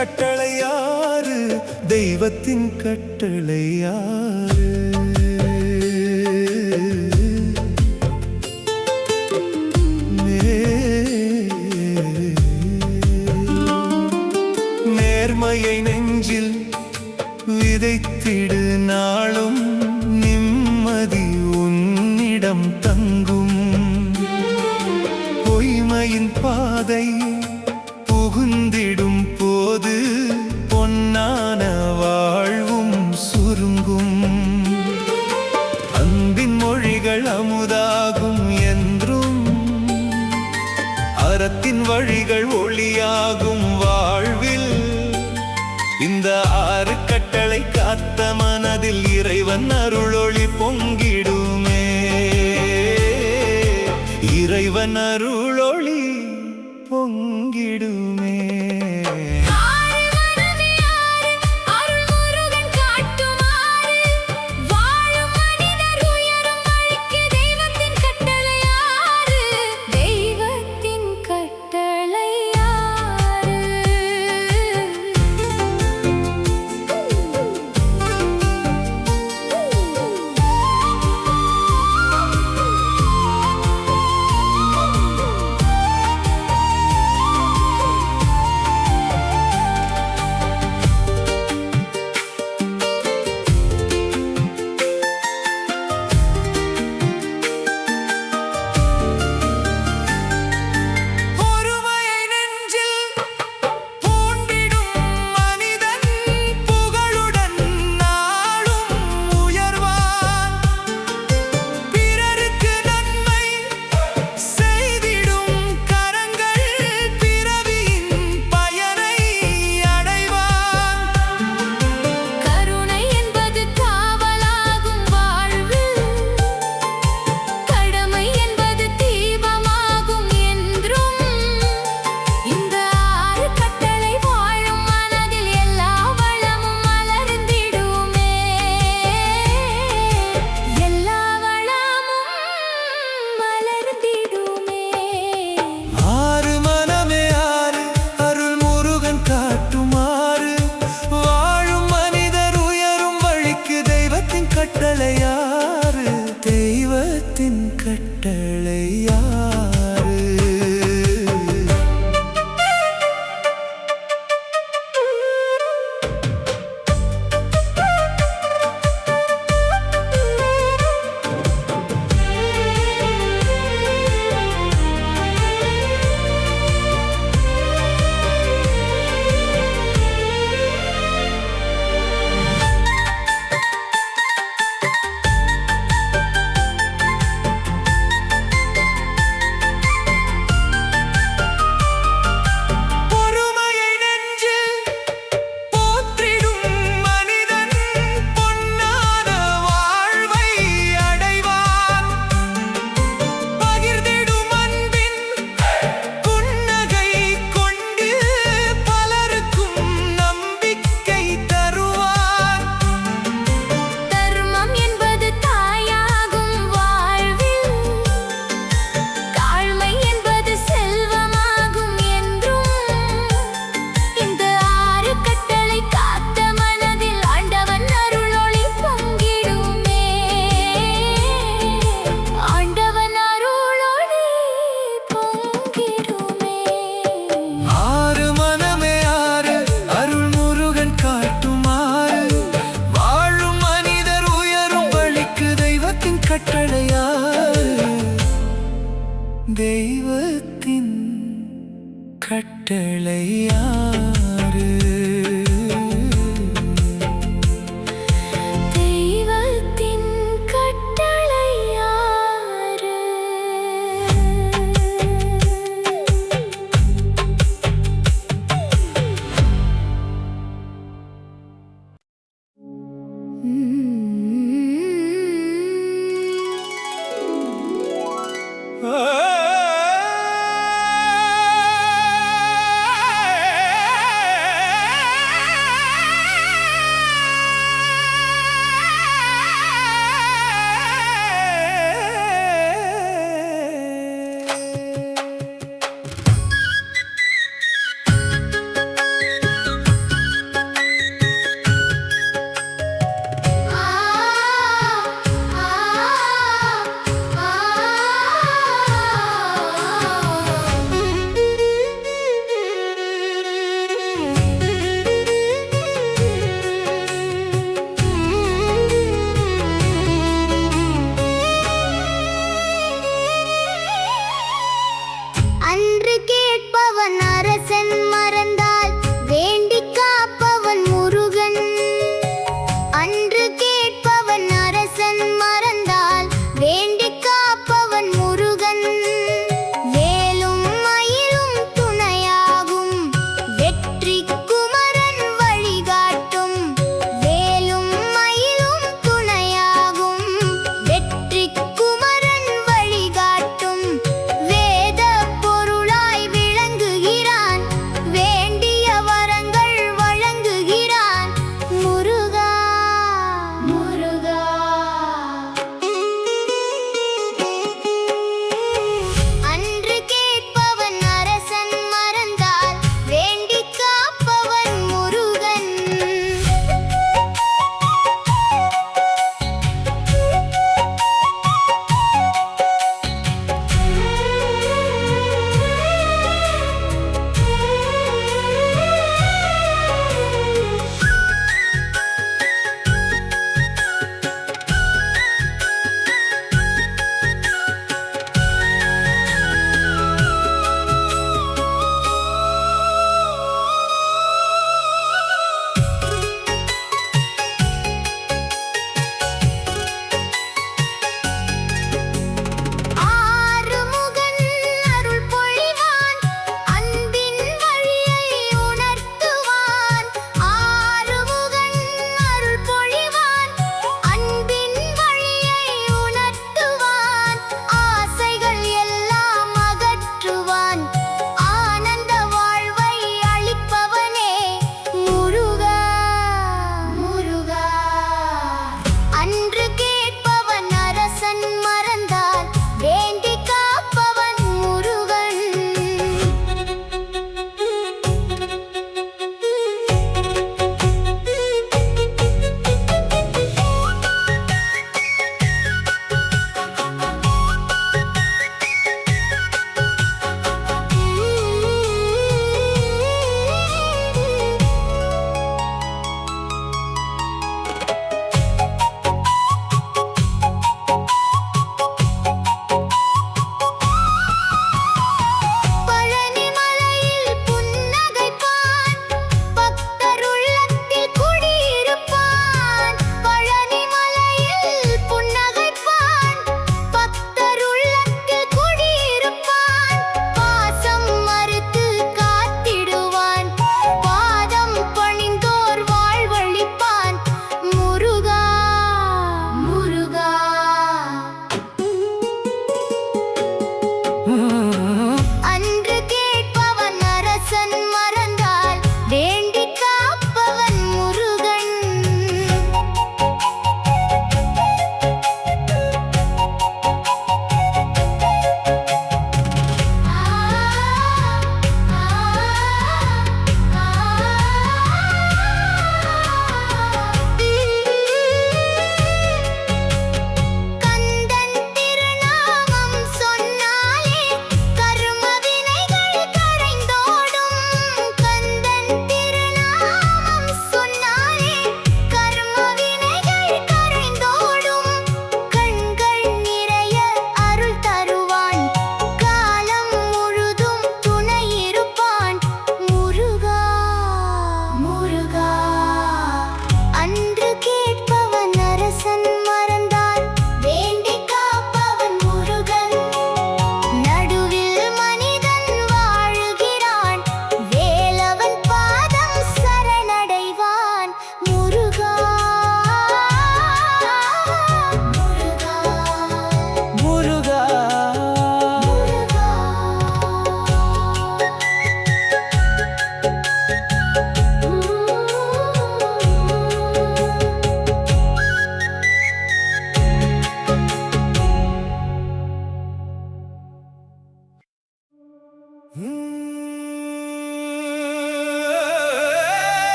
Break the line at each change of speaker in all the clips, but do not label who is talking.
கட்டளை யாரு? தெய்வத்தின் கட்டளை யாரு? நேர்மையை நெஞ்சில் விதைத்திடு, நாளும் நிம்மதி உன்னிடம் தங்கும். பொய்மையின் பாதை புகுந்திடும் போது பொன்னான வாழ்வும் சுருங்கும். அன்பின் மொழிகள் அமுதாகும் என்றும், அறத்தின் வழிகள் ஒளியாகும் வாழ்வில். இந்த 6 கட்டளை காத்த மனதில் இறைவன் அருளொளி பொங்கிடுமே. இறைவன் அருளொளி பொங்கிடுமே.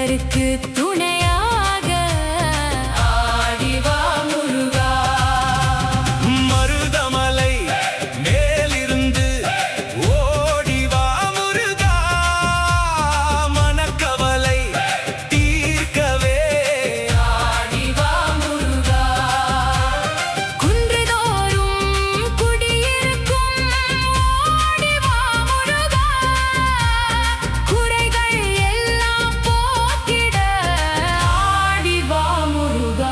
அவருக்கு துணையாக ஆடி வா முருகா.
மருதமலை மேலிருந்து ஓடி வா முருகா, மனக்கவலை தீர்க்கவே
ஆடி வா முருகா. குன்றுதோறும் குடியிருக்கும் ஓடி வா முருகா, குறைகள் எல்லாம் போக்கிட ஆடி வா முருகா.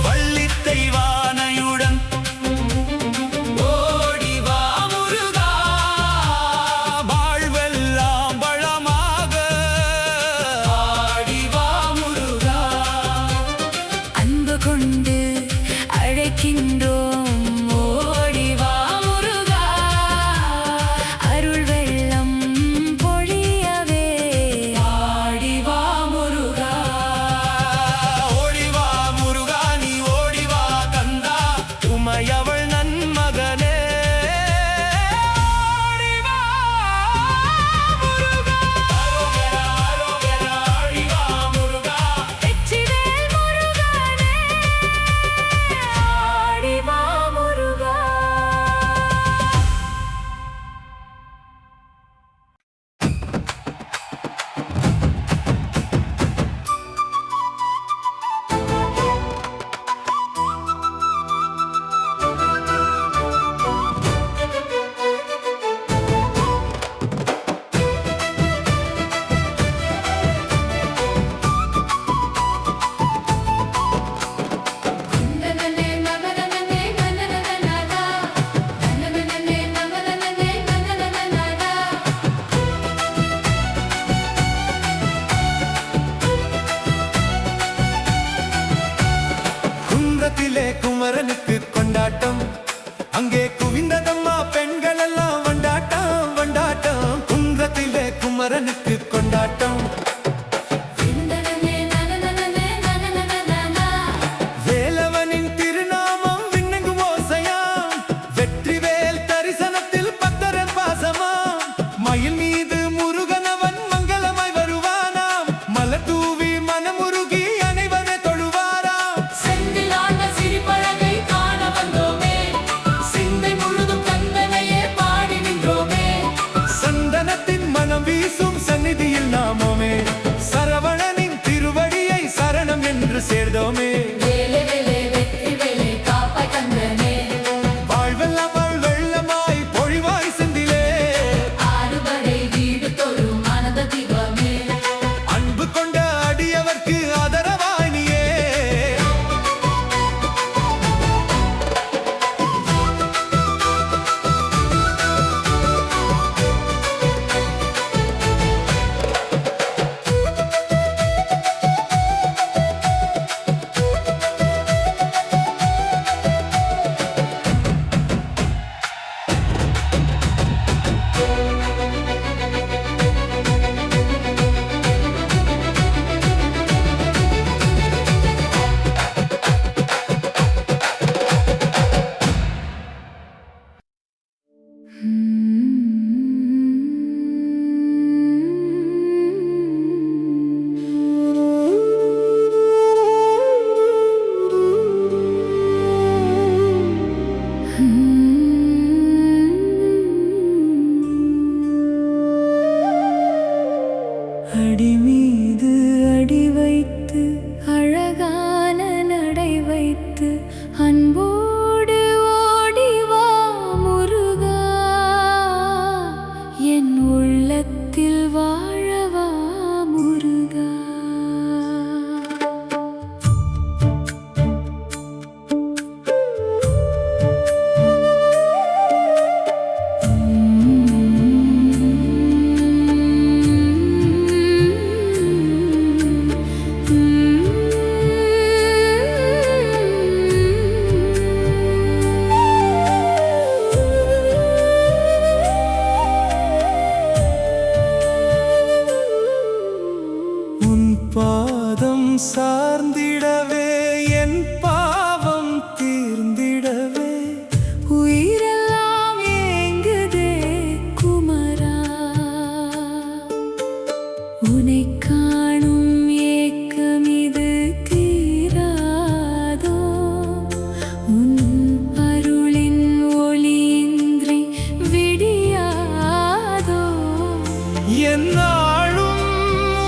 வள்ளி தெய்வானையுடன் ஓடி வா முருகா, வாழ்வெல்லாம் வளமாக ஆடி வா முருகா.
அன்பு கொண்டு அழைக்கின்றோம் ஓடி வா முருகா, அருள் வெள்ளம் பொழியவே ஆடி வா முருகா.
ஓடி வா முருகா, நீ ஓடி வா கந்தா, உமையவள் நன்மகனே. ஓடி வா முருகா, அரோகரா, அரோகரா, ஆடி வா முருகா.
வெற்றிவேல் முருகனே ஆடி வா முருகா.
குன்றத்திலே குமரனுக்கு கொண்டாட்டம், அங்கே குவிந்ததம்மா பெண்கள் எல்லாம் வண்டாட்டம் வண்டாட்டம். குன்றத்திலே குமரனுக்கு கொண்டாட்டம், வேலவனின் திருநாமம் விண்ணெங்கும் ஓசையாம், வெற்றிவேல் தரிசனத்தில் பக்தரன் பாசமாம். மயில் மீது முருகனவன் மங்களமாய் வருவானாம், மலர் தூவி மனமுருகி அனைவரை தொழுவாராம்.
செந்திலான சிரிப்பழகை காண வந்தோமே, சிந்தை முழுதும் கந்தனையே பாடி நின்றோமே.
சந்தனத்தின் மனம் வீசும் சந்நிதியில் நாமோமே, சரவணனின் திருவடியை சரணம் என்று சேர்ந்தோமே.
வேலே வேலே வெற்றி வேலே காப்பாய் கந்தனே,
வாழ்வெல்லாம் வெள்ளமாய் பொழிவாய் செந்திலே,
ஆறுபடை வீடு தொழும் ஆனந்த தீபமே.
அன்பு கொண்ட அடியவர்க்கு
பாதம் சார்ந்திடவே என் பாவம் தீர்ந்திடவே
உயிரெல்லாம் ஏங்குதே குமரா உன்னை காணும் ஏக்கம் இது தீராதோ உன் அருளின் ஒளியின்றி விடியாதோ
என்னாலும்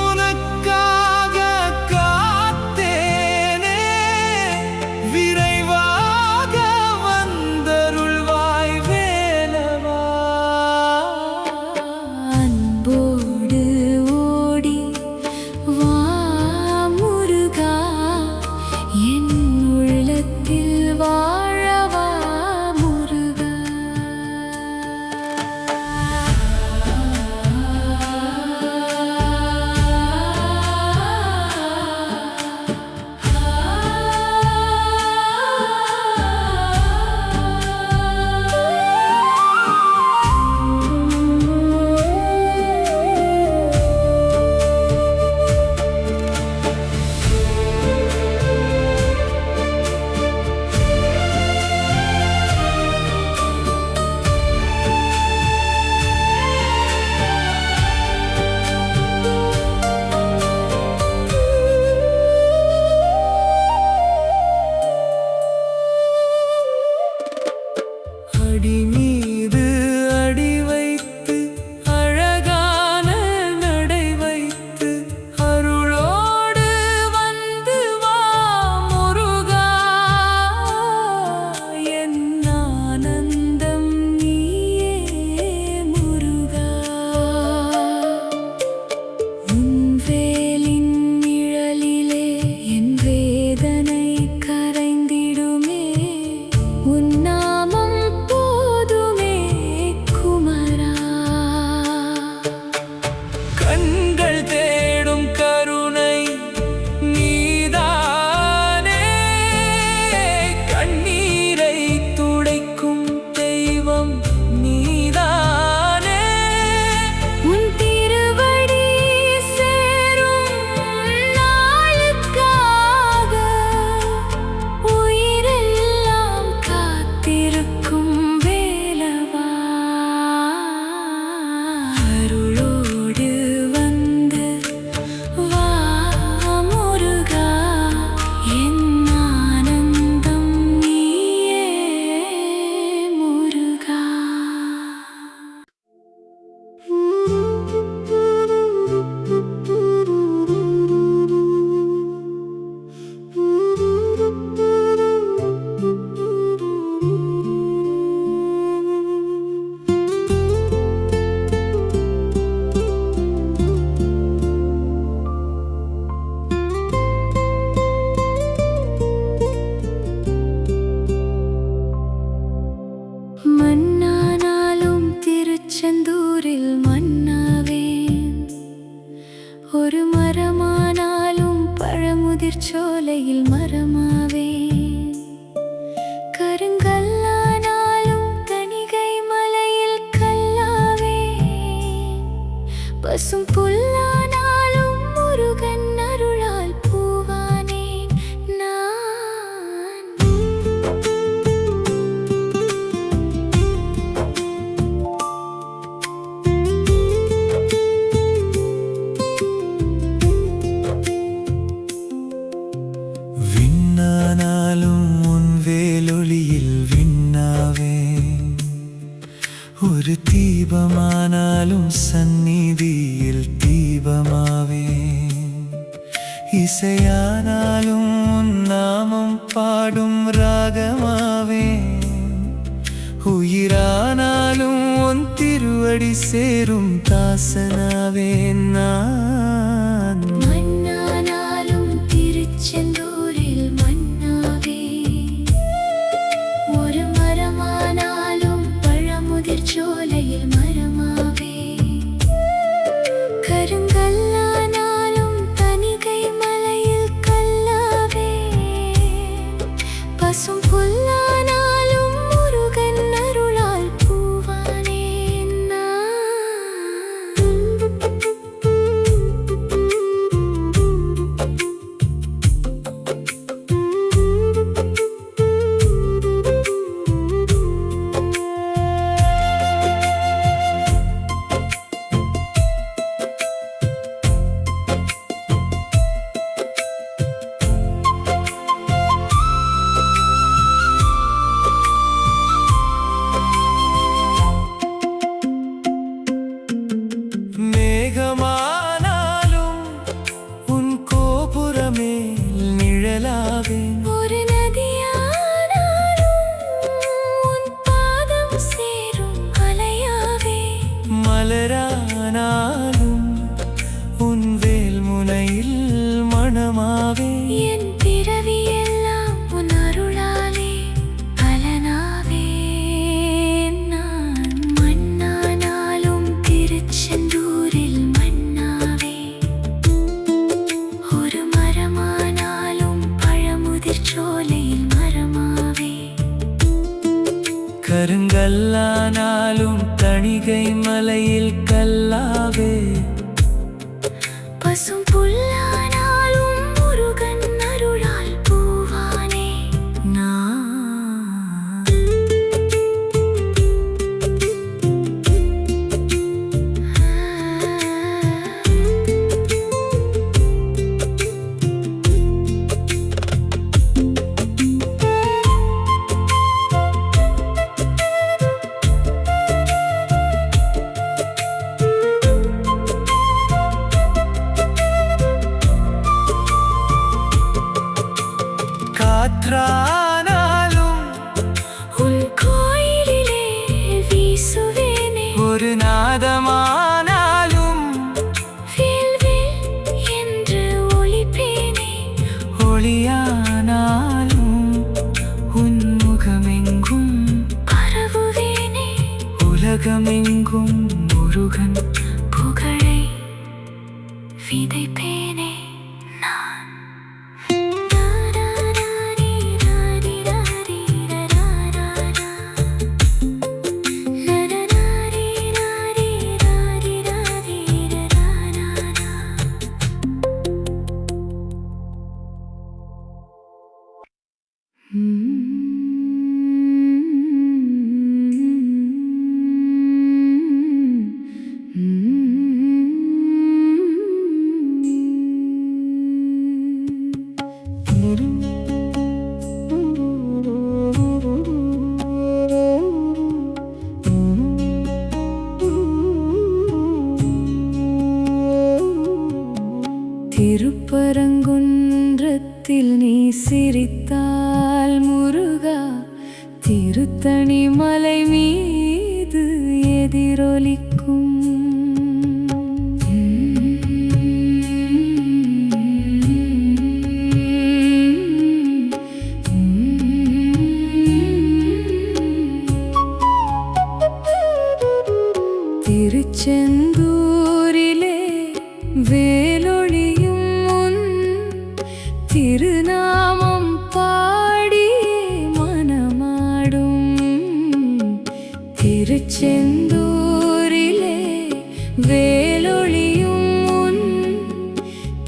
உனக்காக காத்தேனே விரைவாக வந்தருள்வாய் வேலவா
அன்போடு ஓடி வா முருகா என் உள்ளத்தில் வாழவா முருகா
அடி மீது அடி வைத்து அழகான நடை வைத்து அருளோடு வந்து வா முருகா என் ஆனந்தம் நீயே முருகா
உன் வேலின் நிழலிலே என் வேதனை கரைந்திடுமே உன் நாமம் போதுமே குமரா
கண்கள் தேடும் கருணை நீதானே கண்ணீரை துடைக்கும் தெய்வம் நீதானே
உன் திருவடி சேரும் நாளுக்காக உயிரெல்லாம் காத்திருக்கும் வேலவா அருளோடு வந்து வா முருகா என் ஆனந்தம் நீயே முருகா மண்ணானாலும் திருச்செந்தூரில் மன்னாவேன் ஒரு மரமானாலும் பழமுதிர் சோலையில் மரமாவேன் கருங்கல்லானாலும் தணிகை மலையில் கல்லாவேன் பசும் புல்லானாலும் முருகன் அருளால் பூவானேன் நான்
விண்ணானாலும் உன் வேலொளியில் விண்ணாவேன் ஒரு தீபமானாலும் சந்நிதியில் தீபமாவேன் இசையானாலும் உன் நாமம் பாடும் ராகமாவேன் உயிரானாலும் உன் திருவடி சேரும் தாசனாவேன் நான்
மண்ணானாலும் திருச்செந்தூரில் மன்னாவேன் ஒரு மரமானாலும் பழமுதிர் சோலையில் மரமாவேன் கருங்கல்லானாலும் தணிகை மலையில் கல்லாவேன் பசும் புல்லானாலும் முருகன் அருளால் பூவானேன் நான் என் பிறவியெல்லாம் உன் அருளாலே பலனாவேன் நான். மண்ணானாலும் திருச்செந்தூரில் மண்ணாவே, ஒரு மரமானாலும் பழமுதிர் சோலையில் மரமாவே,
கருங்கல்லானாலும் தணிகை மலையில் கல்லாவே,
பசும் புல்லானாலும் முருகன் அருளால் பூவானே நான்.
காற்றானாலும்
உன் கோயிலிலே வீசுவேனே,
ஒரு நாதமானாலும்
வேல் வேல் என்று ஒலிப்பேனே,
ஒளியானாலும் உன் முகமெங்கும்
பரவுவேனே,
உலகமெங்கும் முருகன்
புகழை விதைப்பேனே நான். திருப்பரங்குன்றத்தில் நீ சிரித்தால் முருகா, திருத்தணி மலை மீது எதிரொலிக்கும். திருச்செந்தூரிலே வேலொளியும் உன் திருநாமம் பாடியே மனமாடும். திருச்செந்தூரிலே வேலொளியும் உன்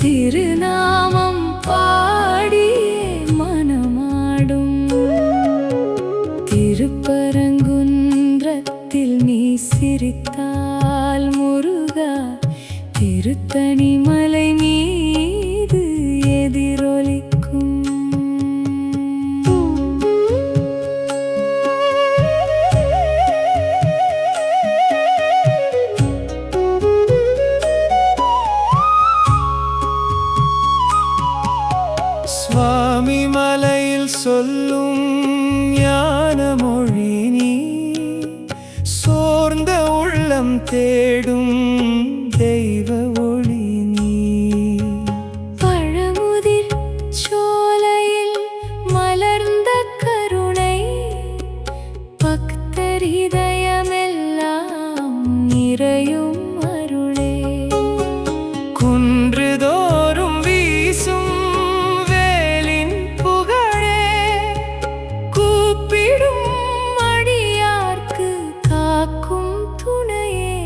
திருநாமம் பாடியே மனமாடும். திருப்பரங்குன்றத்தில் நீ சிரித்தால் முருகா, திருத்தணி மலை மீது எதிரொலிக்கும்.
சுவாமி மலையில் சொல்லும் ஞான மொழி நீ, சோர்ந்த உள்ளம் தேடும் தெய்வ ஒளி நீ.
பழமுதிர் சோலையில் மலர்ந்த கருணை, பக்தர் இதயமெல்லாம் நிறையும் அருளே.
குன்றுதோறும் வீசும் வேலின் புகழே,
கூப்பிடும் அடியார்க்கு காக்கும் துணையே.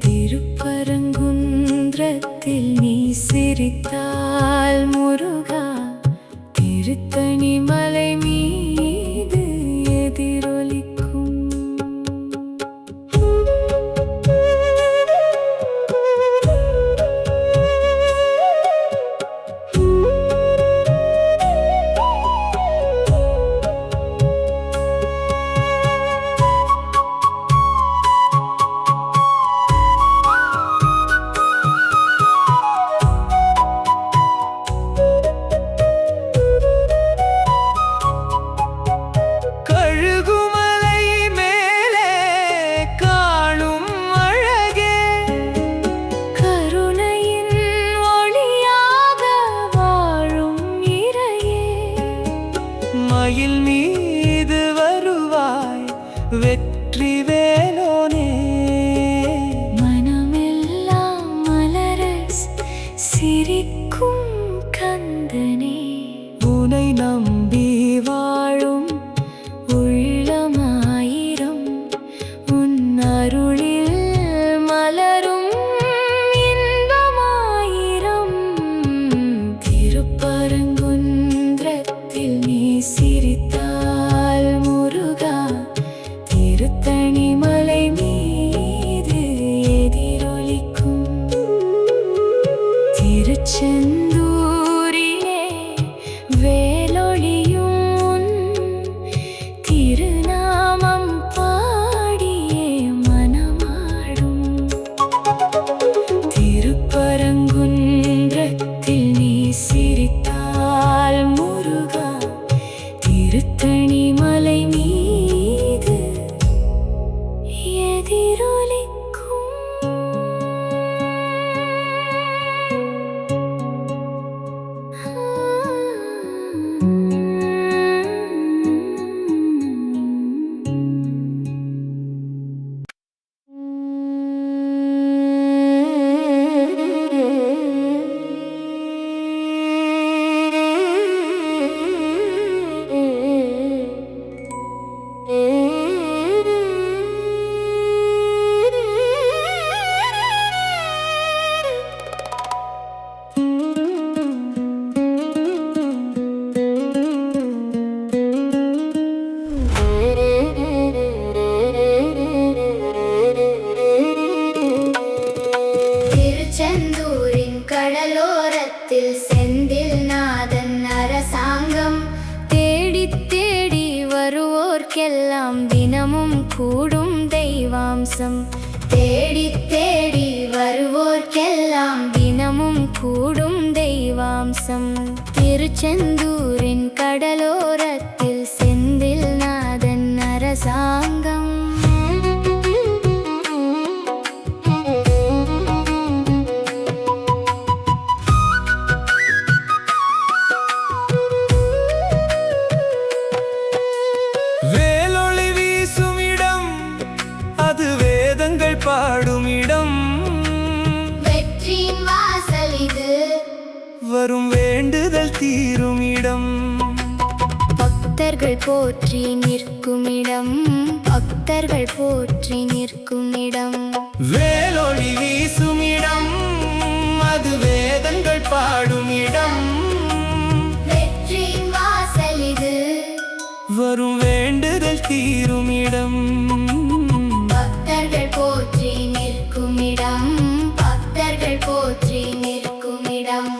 திருப்பரங்குன்றத்தில் நீ சிரித்தால் முருகா, திருத்தணி மலை மீது எதிரொலிக்கும்.
எதிரொலிக்கும் கந்தனே,
உனை நம்பி வாழும்
உள்ளமாயிரம் உன் அருளில் மலரும் இன்பமாயிரம். திருப்பரங்குன்றத்தில் நீ சிரித்தால் முருகா, திருத்தணிமலை மீது எதிரொலிக்கும். திருச்செந்தூரிலே வேலொளியும் உன் திருநாமம் பாடியே மனமாடும். திருப்பரங்குன்றத்தில் நீ சிரித்தால் முருகா, திருத்தணிமலை மீது எதிரொலிக்கும்.
திருச்செந்தூரின் கடலோரத்தில் செந்தில் நாதன் அரசாங்கம்.
தேடி தேடி வருவோர்க்கெல்லாம் தினமும் கூடும் தெய்வாம்சம்.
தேடி தேடி வருவோர்க்கெல்லாம்
தினமும் கூடும் தெய்வாம்சம். திருச்செந்தூரின் கடலோரத்தில் செந்தில் நாதன் அரசாங்கம்.
வேலொளி வீசும் இடம், அது வேதங்கள் பாடும் இடம்.
வெற்றியின் வாசல் இது,
வரும் வேண்டுதல் தீரும் இடம்.
பக்தர்கள் போற்றி நிற்கும் இடம், பக்தர்கள் போற்றி நிற்கும் இடம்.
வேலொளி வீசும் இடம், அது வேதங்கள் பாடும் இடம்.
வெற்றியின் வாசல் இது,
வரும் வேண்டுதல் தீரும் இடம்.
பக்தர்கள் போற்றி நிற்கும் இடம், பக்தர்கள் போற்றி நிற்கும் இடம்.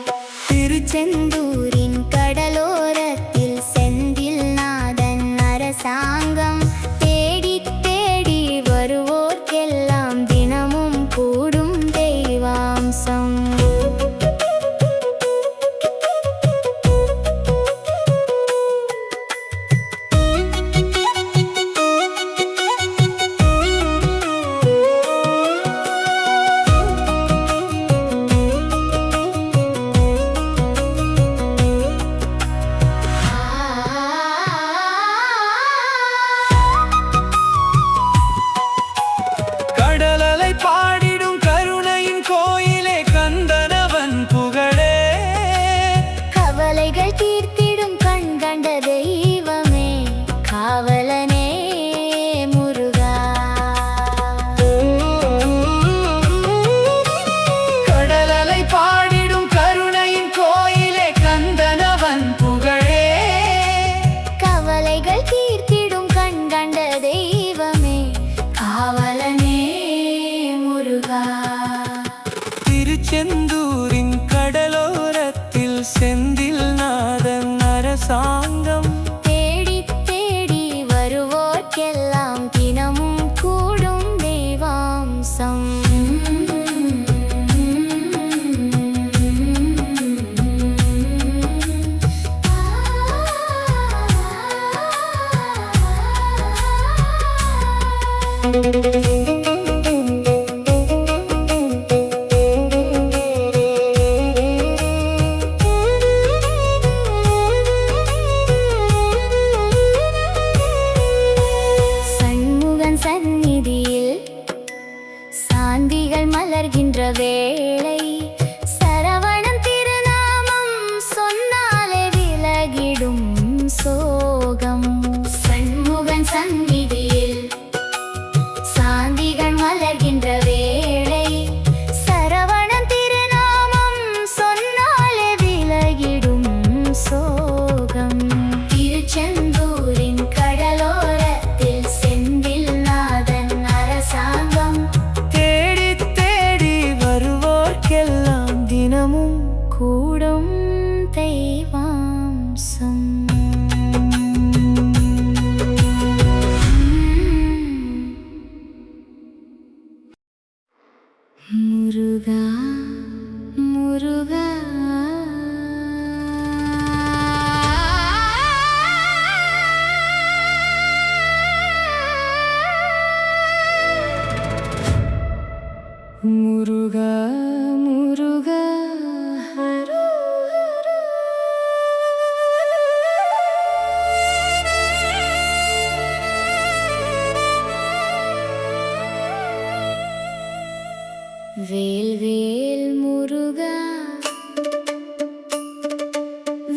திருச்செந்தூரின் கடலோரத்தில் செந்தில் நாதன் அரசாங்கம். தேடி தேடி வருவோர்க்கெல்லாம் தினமும் கூடும் தெய்வாம்சம்.
கடலலை பாடிடும் கருணையின் கோயிலே கந்தனவன் புகழே.
கவலைகள் தீர்த்திடும் கண் கண்ட தெய்வமே, காவலனே முருகா.
கடலலை பாடிடும் கருணையின் கோயிலே கந்தனவன் புகழே.
கவலைகள் தீர்த்திடும் கண் கண்ட தெய்வமே, காவலனே முருகா.
திருச்செந்தூரின் கடலோரத்தில் செந்தில் நாதன் அரசாங்கம்.
தேடி தேடி வருவோர்க்கெல்லாம் தினமும் கூடும் தெய்வாம்சம். சண்முகன் சந்நிதியில் சாந்திகள் மலர்கின்ற வேளை, சரவணன் திருநாமம்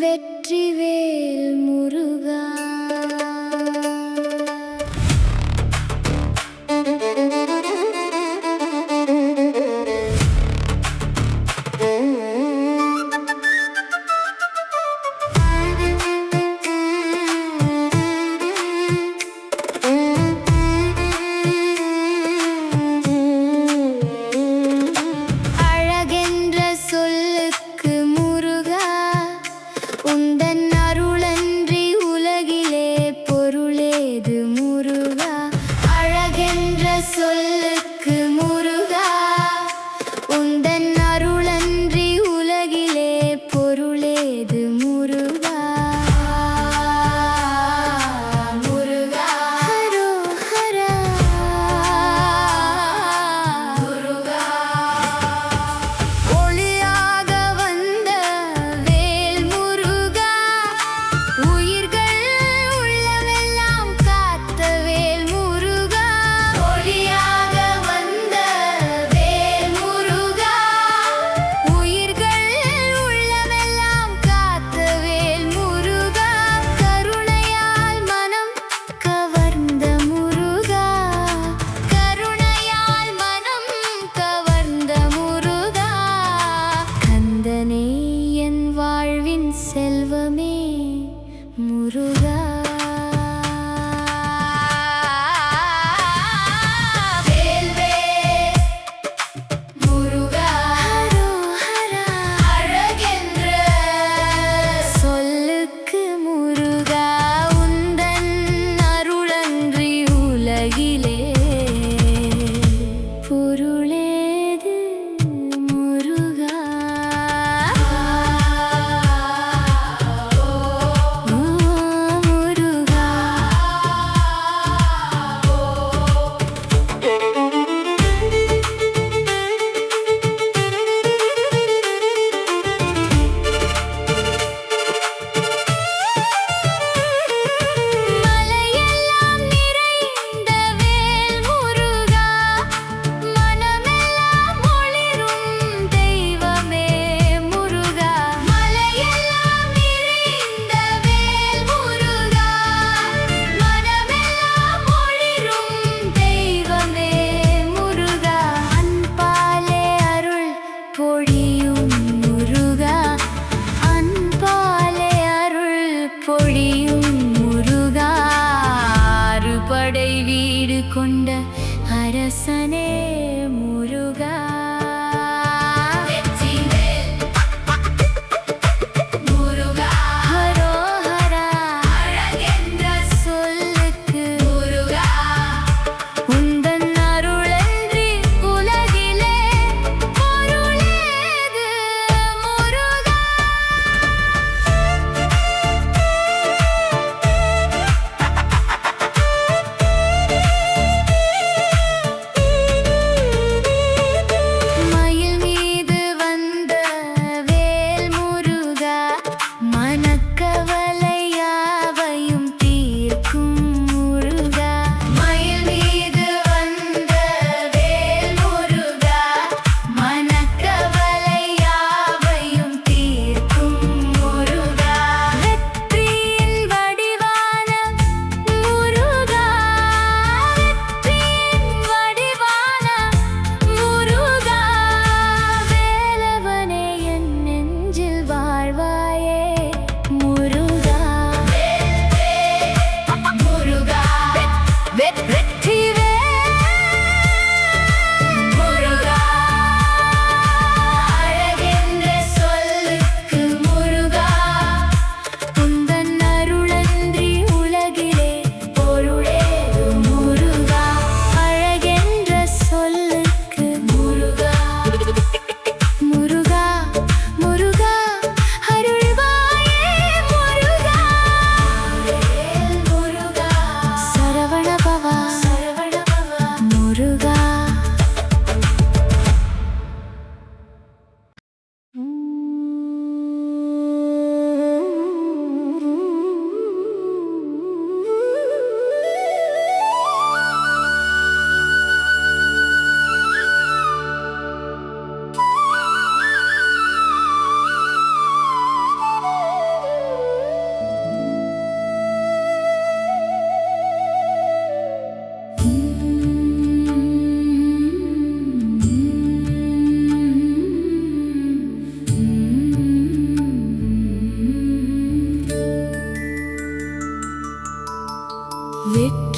வெற்றிவேல் முருகா. அழகென்ற சொல்லுக்கு முருகா, உந்தன் அருளன்றி உலகிலே பொருளேது முருகா. அழகென்ற சொல்லுக்கு முருகா, உந்தன் அருளன்றி உலகிலே பொருளேது முருகா. முருகா ஹரோஹரா. முருகா ஒளியாக வந்த வேல் முருகா, உயிர்கள் உள்ளமெல்லாம் காத்த வேல் முருகா. ஒளியாக வந்த வேல் முருகா, உயிர்கள் உள்ளமெல்லாம் காத்த வேல் முருகா. கருணையால் மனம் கவர்ந்த முருகா, கருணையால் மனம் கவர்ந்த முருகா. கந்தனே என் வாழ்வின் செல்வமே முருகா. வேல்வேல் முருகா ஹரோஹரா. அழகென்ற சொல்லுக்கு முருகா, உந்தன் அருளன்றி உலகிலே பொருளேது முருகா. ஓ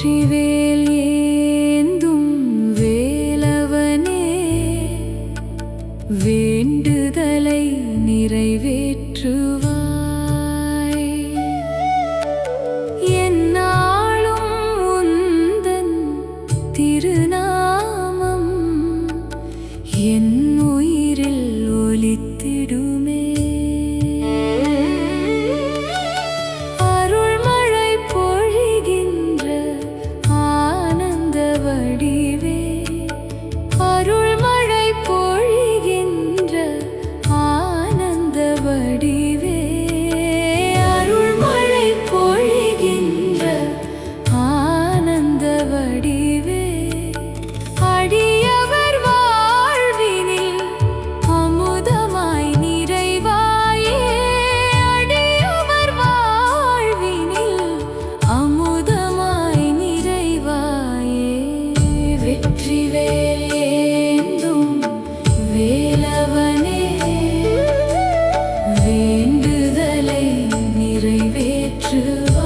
வெற்றிவேல் ஏந்தும் வேலவனே வேண்டுதலை நிறைவேற்றுவாய் எந்நாளும் உந்தன் திருநாமம் என் உயிரில் ஒலித்திடுமே அருள்மழை பொழிகின்ற ஆனந்த வடிவே அருள்மழை பொழிகின்ற ஆனந்த வடிவே அருள்மழை பொழிகின்ற ஆனந்த வடிவே அடியவர் வாழ்வினில் அமுதமாய் நிறைவாயே அடியவர் வாழ்வினில் அமுதமாய் நிறைவாயே வெற்றிவேல் ஏந்தும் வேலவனே வேண்டுதலை நிறைவேற்றுவாய்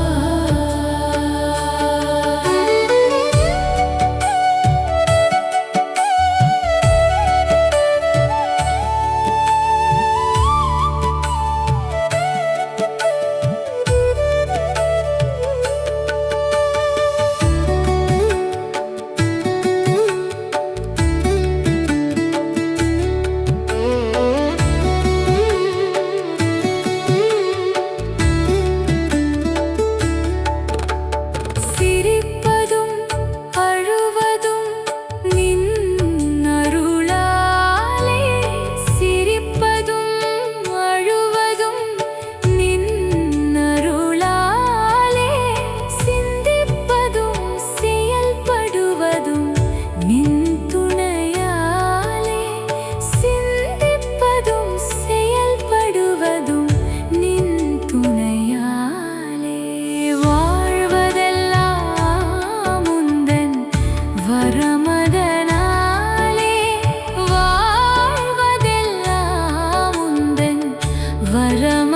சிரிப்பதும் அழுவதும் நின் அருளாலே சிரிப்பதும் அழுவதும் நின் அருளாலே சிந்திப்பதும் செயல்படுவதும் நின் துணையாலே சிந்திப்பதும் செயல்படுவதும் நின் துணையாலே வாழ்வதெல்லாம் உந்தன் வரமதனாலே வாழ்வதெல்லாம் உந்தன் வரம